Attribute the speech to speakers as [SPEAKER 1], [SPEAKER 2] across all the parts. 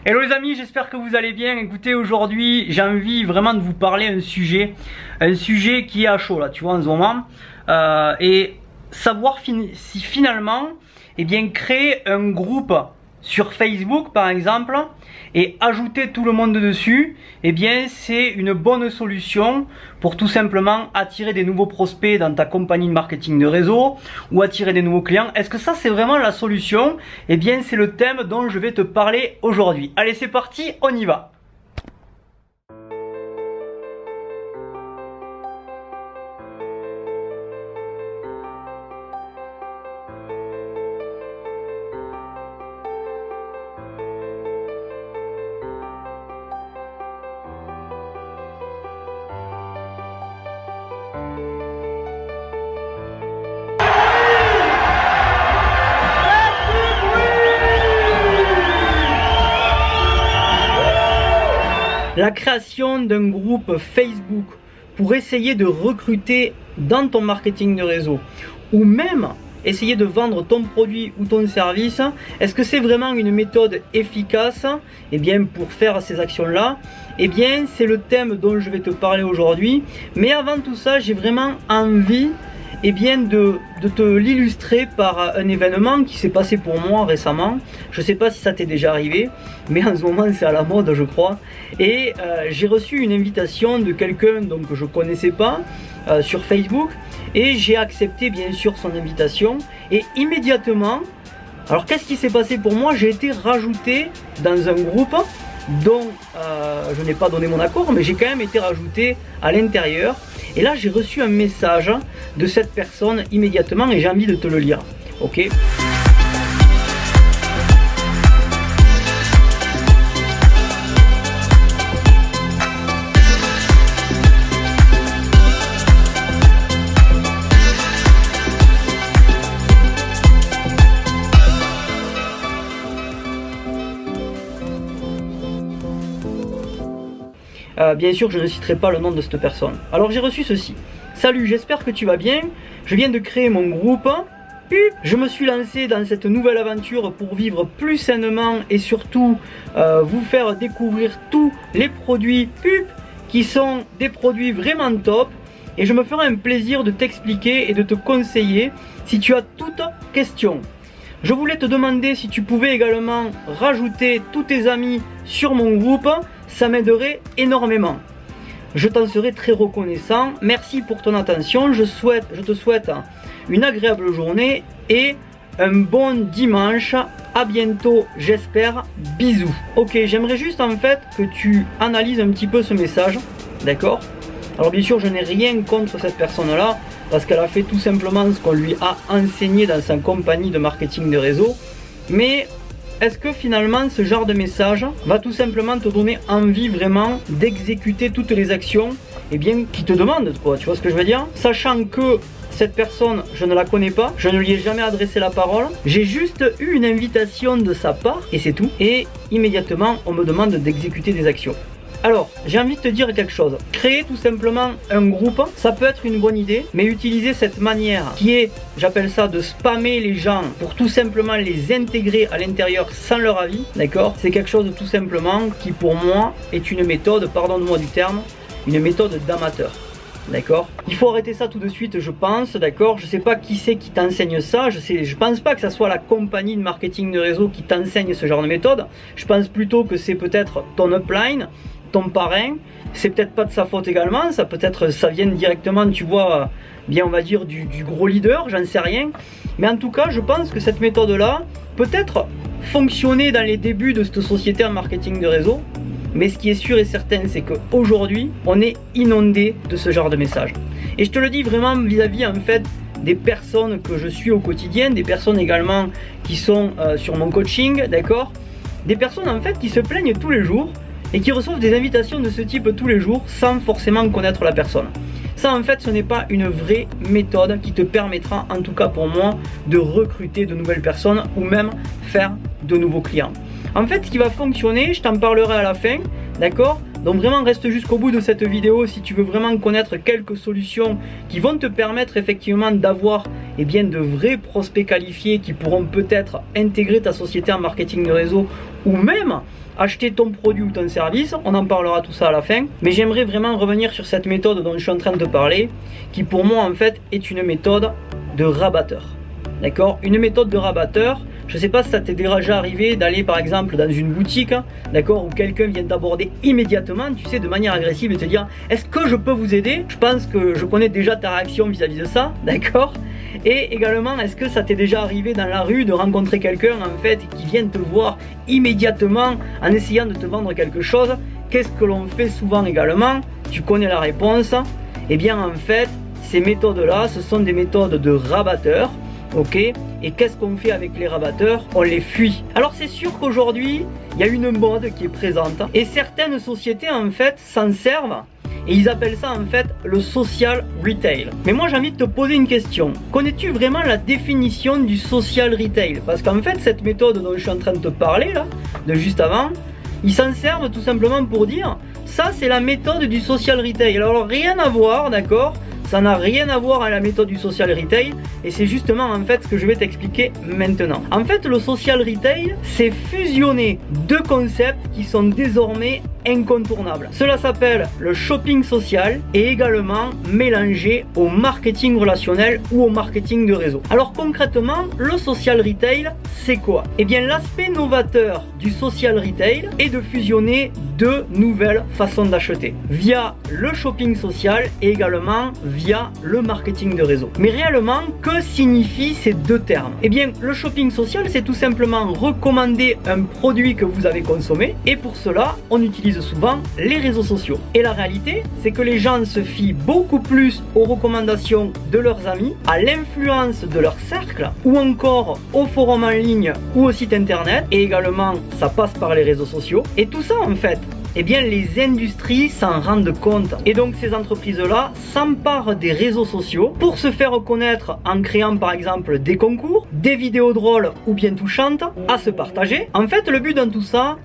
[SPEAKER 1] Hello les amis, j'espère que vous allez bien. Écoutez, aujourd'hui j'ai envie vraiment de vous parler un sujet qui est à chaud là, tu vois, en ce moment, et savoir si finalement, eh bien, créer un groupe sur Facebook par exemple et ajouter tout le monde dessus, eh bien c'est une bonne solution pour tout simplement attirer des nouveaux prospects dans ta compagnie de marketing de réseau ou attirer des nouveaux clients. Est-ce que ça c'est vraiment la solution? Eh bien c'est le thème dont je vais te parler aujourd'hui. Allez, c'est parti, on y va. La création d'un groupe Facebook pour essayer de recruter dans ton marketing de réseau ou même essayer de vendre ton produit ou ton service, est-ce que c'est vraiment une méthode efficace? Eh bien, pour faire ces actions-là, eh bien, c'est le thème dont je vais te parler aujourd'hui. Mais avant tout ça, j'ai vraiment envie de te l'illustrer par un événement qui s'est passé pour moi récemment. Je ne sais pas si ça t'est déjà arrivé, mais en ce moment c'est à la mode je crois. Et j'ai reçu une invitation de quelqu'un que je ne connaissais pas sur Facebook, et j'ai accepté bien sûr son invitation. Et immédiatement, alors qu'est-ce qui s'est passé pour moi? J'ai été rajouté dans un groupe dont je n'ai pas donné mon accord, mais j'ai quand même été rajouté à l'intérieur. Et là j'ai reçu un message de cette personne immédiatement et j'ai envie de te le lire. Ok. Bien sûr, je ne citerai pas le nom de cette personne. Alors j'ai reçu ceci. Salut, j'espère que tu vas bien. Je viens de créer mon groupe. Je me suis lancé dans cette nouvelle aventure pour vivre plus sainement et surtout vous faire découvrir tous les produits qui sont des produits vraiment top. Et je me ferai un plaisir de t'expliquer et de te conseiller si tu as toute question. Je voulais te demander si tu pouvais également rajouter tous tes amis sur mon groupe. Ça m'aiderait énormément. Je t'en serai très reconnaissant. Merci pour ton attention. Je te souhaite une agréable journée et un bon dimanche. À bientôt, j'espère. Bisous. Ok, j'aimerais juste en fait que tu analyses un petit peu ce message. D'accord? Alors bien sûr, je n'ai rien contre cette personne-là parce qu'elle a fait tout simplement ce qu'on lui a enseigné dans sa compagnie de marketing de réseau. Mais est-ce que finalement ce genre de message va tout simplement te donner envie vraiment d'exécuter toutes les actions qui te demandent quoi, tu vois ce que je veux dire? Sachant que cette personne, je ne la connais pas, je ne lui ai jamais adressé la parole, j'ai juste eu une invitation de sa part et c'est tout. Et immédiatement on me demande d'exécuter des actions. Alors, j'ai envie de te dire quelque chose. Créer tout simplement un groupe, ça peut être une bonne idée, mais utiliser cette manière qui est, j'appelle ça, de spammer les gens pour tout simplement les intégrer à l'intérieur sans leur avis, d'accord? C'est quelque chose tout simplement qui pour moi est une méthode, pardonne-moi du terme, une méthode d'amateur. D'accord? Il faut arrêter ça tout de suite, je pense, d'accord? Je sais pas qui c'est qui t'enseigne ça, je pense pas que ça soit la compagnie de marketing de réseau qui t'enseigne ce genre de méthode. Je pense plutôt que c'est peut-être ton upline, ton parrain. C'est peut-être pas de sa faute également, ça peut-être ça vient directement, tu vois, bien on va dire du gros leader, j'en sais rien. Mais en tout cas, je pense que cette méthode là peut-être fonctionner dans les débuts de cette société en marketing de réseau. Mais ce qui est sûr et certain, c'est qu'aujourd'hui, on est inondé de ce genre de messages. Et je te le dis vraiment vis-à-vis en fait des personnes que je suis au quotidien, des personnes également qui sont sur mon coaching, d'accord? Des personnes en fait qui se plaignent tous les jours et qui reçoivent des invitations de ce type tous les jours sans forcément connaître la personne. Ça en fait, ce n'est pas une vraie méthode qui te permettra, en tout cas pour moi, de recruter de nouvelles personnes ou même faire de nouveaux clients. En fait, ce qui va fonctionner, je t'en parlerai à la fin, d'accord? Donc vraiment reste jusqu'au bout de cette vidéo si tu veux vraiment connaître quelques solutions qui vont te permettre effectivement d'avoir de vrais prospects qualifiés qui pourront peut-être intégrer ta société en marketing de réseau ou même acheter ton produit ou ton service. On en parlera tout ça à la fin. Mais j'aimerais vraiment revenir sur cette méthode dont je suis en train de te parler, qui pour moi en fait est une méthode de rabatteur. D'accord? Une méthode de rabatteur. Je ne sais pas si ça t'est déjà arrivé d'aller par exemple dans une boutique, d'accord, où quelqu'un vient t'aborder immédiatement, tu sais, de manière agressive et te dire est-ce que je peux vous aider? Je pense que je connais déjà ta réaction vis-à-vis de ça, d'accord? Et également, est-ce que ça t'est déjà arrivé dans la rue de rencontrer quelqu'un en fait qui vient te voir immédiatement en essayant de te vendre quelque chose? Qu'est-ce que l'on fait souvent également? Tu connais la réponse. Eh bien en fait, ces méthodes-là, ce sont des méthodes de rabatteurs. Ok, et qu'est-ce qu'on fait avec les rabatteurs? On les fuit. Alors c'est sûr qu'aujourd'hui il y a une mode qui est présente et certaines sociétés en fait s'en servent et ils appellent ça en fait le social retail. Mais moi j'ai envie de te poser une question. Connais-tu vraiment la définition du social retail? Parce qu'en fait cette méthode dont je suis en train de te parler là, de juste avant, ils s'en servent tout simplement pour dire ça c'est la méthode du social retail. Alors rien à voir, d'accord? Ça n'a rien à voir avec la méthode du social retail et c'est justement en fait ce que je vais t'expliquer maintenant. En fait, le social retail, c'est fusionner deux concepts qui sont désormais incontournables. Cela s'appelle le shopping social et également mélangé au marketing relationnel ou au marketing de réseau. Alors concrètement, le social retail, c'est quoi? Eh bien, l'aspect novateur du social retail est de fusionner deux nouvelles façons d'acheter via le shopping social et également via le marketing de réseau. Mais réellement, que signifient ces deux termes? Eh bien, le shopping social, c'est tout simplement recommander un produit que vous avez consommé et pour cela, on utilise souvent les réseaux sociaux. Et la réalité, c'est que les gens se fient beaucoup plus aux recommandations de leurs amis, à l'influence de leur cercle ou encore au forum en ligne ou au site internet et également, ça passe par les réseaux sociaux. Et tout ça, en fait, eh bien les industries s'en rendent compte et donc ces entreprises-là s'emparent des réseaux sociaux pour se faire connaître en créant par exemple des concours, des vidéos drôles ou bien touchantes à se partager. En fait, le but dans tout ça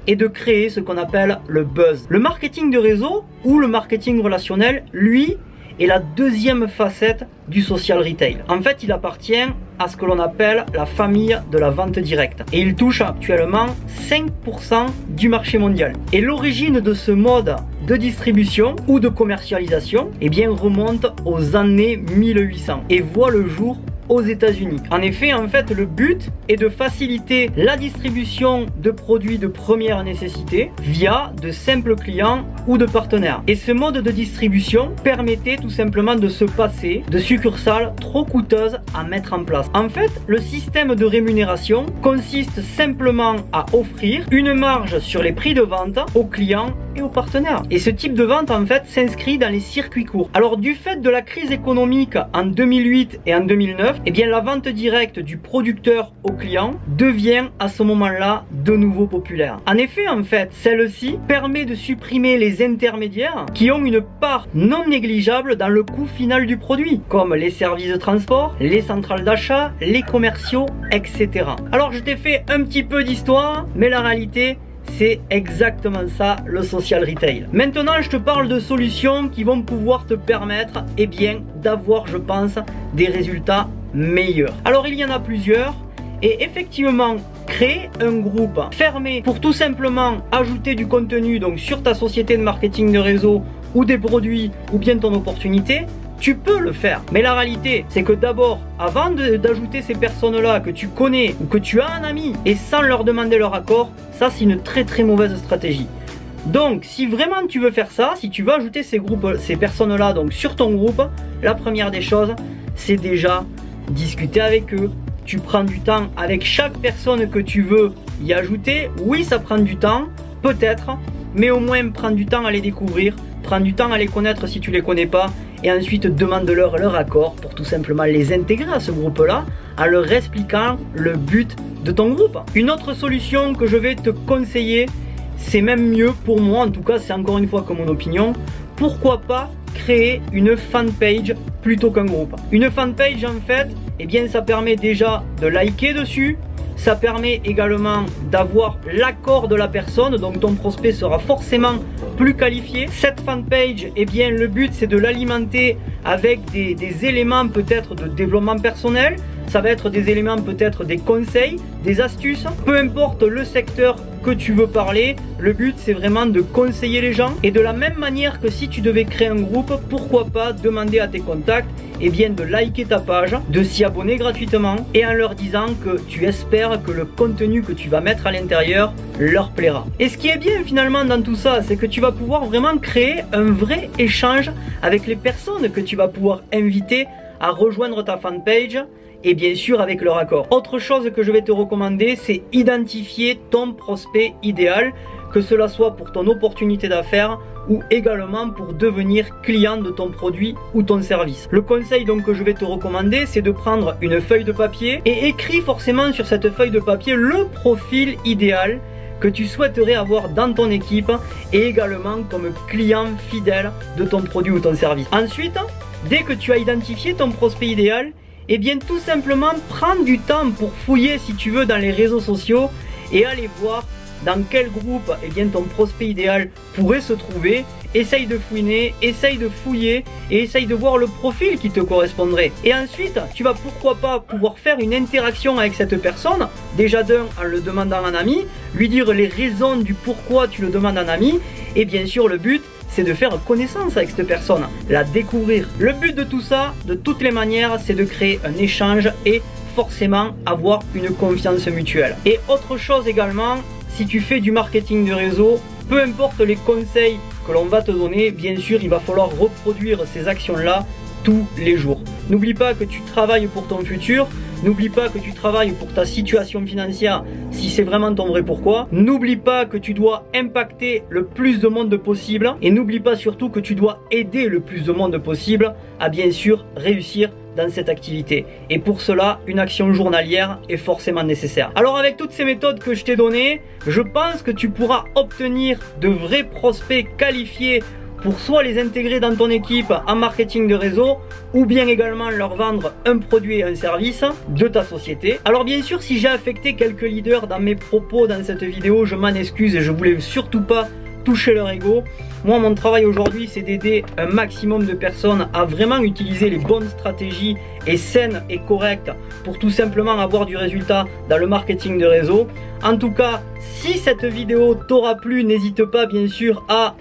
[SPEAKER 1] est de créer ce qu'on appelle le buzz. Le marketing de réseau ou le marketing relationnel, lui, est la deuxième facette du social retail. En fait, il appartient à ce que l'on appelle la famille de la vente directe. Et il touche actuellement 5% du marché mondial. Et l'origine de ce mode de distribution ou de commercialisation, eh bien, remonte aux années 1800 et voit le jour aux États-Unis. En effet, en fait, le but est de faciliter la distribution de produits de première nécessité via de simples clients ou de partenaires. Et ce mode de distribution permettait tout simplement de se passer de succursales trop coûteuses à mettre en place. En fait, le système de rémunération consiste simplement à offrir une marge sur les prix de vente aux clients et aux partenaires. Et ce type de vente, en fait, s'inscrit dans les circuits courts. Alors, du fait de la crise économique en 2008 et en 2009, eh bien, la vente directe du producteur au client devient à ce moment-là de nouveau populaire. En effet, en fait, celle-ci permet de supprimer les intermédiaires qui ont une part non négligeable dans le coût final du produit, comme les services de transport, les centrales d'achat, les commerciaux, etc. Alors, je t'ai fait un petit peu d'histoire, mais la réalité, c'est exactement ça le social retail. Maintenant, je te parle de solutions qui vont pouvoir te permettre, eh bien, d'avoir, je pense, des résultats meilleurs. Alors, il y en a plusieurs. Et effectivement, créer un groupe fermé pour tout simplement ajouter du contenu donc sur ta société de marketing de réseau ou des produits ou bien ton opportunité, tu peux le faire. Mais la réalité, c'est que d'abord, avant d'ajouter ces personnes-là que tu connais ou que tu as un ami et sans leur demander leur accord, ça c'est une très très mauvaise stratégie. Donc, si vraiment tu veux faire ça, si tu veux ajouter ces personnes-là donc sur ton groupe, la première des choses, c'est déjà discuter avec eux. Tu prends du temps avec chaque personne que tu veux y ajouter. Oui, ça prend du temps, peut-être, mais au moins prends du temps à les découvrir, prends du temps à les connaître si tu les connais pas, et ensuite demande-leur leur accord pour tout simplement les intégrer à ce groupe-là en leur expliquant le but de ton groupe. Une autre solution que je vais te conseiller, c'est même mieux pour moi, en tout cas c'est encore une fois que mon opinion, pourquoi pas créer une fanpage plutôt qu'un groupe. Une fanpage en fait, eh bien ça permet déjà de liker dessus, Ça permet également d'avoir l'accord de la personne, donc ton prospect sera forcément plus qualifié. Cette fanpage, eh bien le but c'est de l'alimenter avec des éléments peut-être de développement personnel. Ça va être des éléments peut-être des conseils, des astuces, peu importe le secteur que tu veux parler, le but c'est vraiment de conseiller les gens. Et de la même manière que si tu devais créer un groupe, pourquoi pas demander à tes contacts et bien de liker ta page, de s'y abonner gratuitement et en leur disant que tu espères que le contenu que tu vas mettre à l'intérieur leur plaira. Et ce qui est bien finalement dans tout ça, c'est que tu vas pouvoir vraiment créer un vrai échange avec les personnes que tu vas pouvoir inviter à rejoindre ta fanpage et bien sûr avec leur accord. Autre chose que je vais te recommander, c'est identifier ton prospect idéal, que cela soit pour ton opportunité d'affaires ou également pour devenir client de ton produit ou ton service. Le conseil donc que je vais te recommander, c'est de prendre une feuille de papier et écris forcément sur cette feuille de papier le profil idéal que tu souhaiterais avoir dans ton équipe et également comme client fidèle de ton produit ou ton service. Ensuite, dès que tu as identifié ton prospect idéal, et bien tout simplement prendre du temps pour fouiller si tu veux dans les réseaux sociaux et aller voir dans quel groupe et bien ton prospect idéal pourrait se trouver. Essaye de fouiner, essaye de fouiller et essaye de voir le profil qui te correspondrait. Et ensuite, tu vas pourquoi pas pouvoir faire une interaction avec cette personne, déjà d'un en le demandant en ami, lui dire les raisons du pourquoi tu le demandes en ami et bien sûr le but c'est de faire connaissance avec cette personne, la découvrir. Le but de tout ça, de toutes les manières, c'est de créer un échange et forcément avoir une confiance mutuelle. Et autre chose également, si tu fais du marketing de réseau, peu importe les conseils que l'on va te donner, bien sûr, il va falloir reproduire ces actions-là tous les jours. N'oublie pas que tu travailles pour ton futur. N'oublie pas que tu travailles pour ta situation financière si c'est vraiment ton vrai pourquoi. N'oublie pas que tu dois impacter le plus de monde possible. Et n'oublie pas surtout que tu dois aider le plus de monde possible à bien sûr réussir dans cette activité. Et pour cela, une action journalière est forcément nécessaire. Alors avec toutes ces méthodes que je t'ai données, je pense que tu pourras obtenir de vrais prospects qualifiés pour soit les intégrer dans ton équipe en marketing de réseau ou bien également leur vendre un produit et un service de ta société. Alors bien sûr, si j'ai affecté quelques leaders dans mes propos dans cette vidéo, je m'en excuse et je voulais surtout pas toucher leur ego. Moi, mon travail aujourd'hui, c'est d'aider un maximum de personnes à vraiment utiliser les bonnes stratégies et saines et correctes pour tout simplement avoir du résultat dans le marketing de réseau. En tout cas, si cette vidéo t'aura plu, n'hésite pas bien sûr à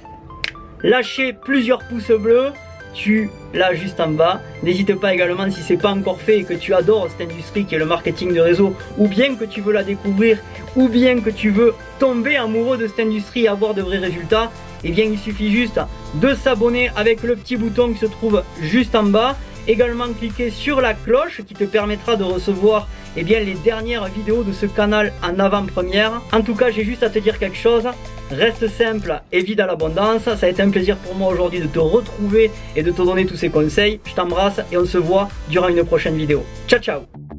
[SPEAKER 1] lâcher plusieurs pouces bleus, tu l'as juste en bas. N'hésite pas également, si c'est pas encore fait et que tu adores cette industrie qui est le marketing de réseau, ou bien que tu veux la découvrir, ou bien que tu veux tomber amoureux de cette industrie et avoir de vrais résultats, et bien il suffit juste de s'abonner avec le petit bouton qui se trouve juste en bas. Également cliquer sur la cloche qui te permettra de recevoir les dernières vidéos de ce canal en avant-première. En tout cas, j'ai juste à te dire quelque chose. Reste simple et vide à l'abondance. Ça a été un plaisir pour moi aujourd'hui de te retrouver et de te donner tous ces conseils. Je t'embrasse et on se voit durant une prochaine vidéo. Ciao ciao.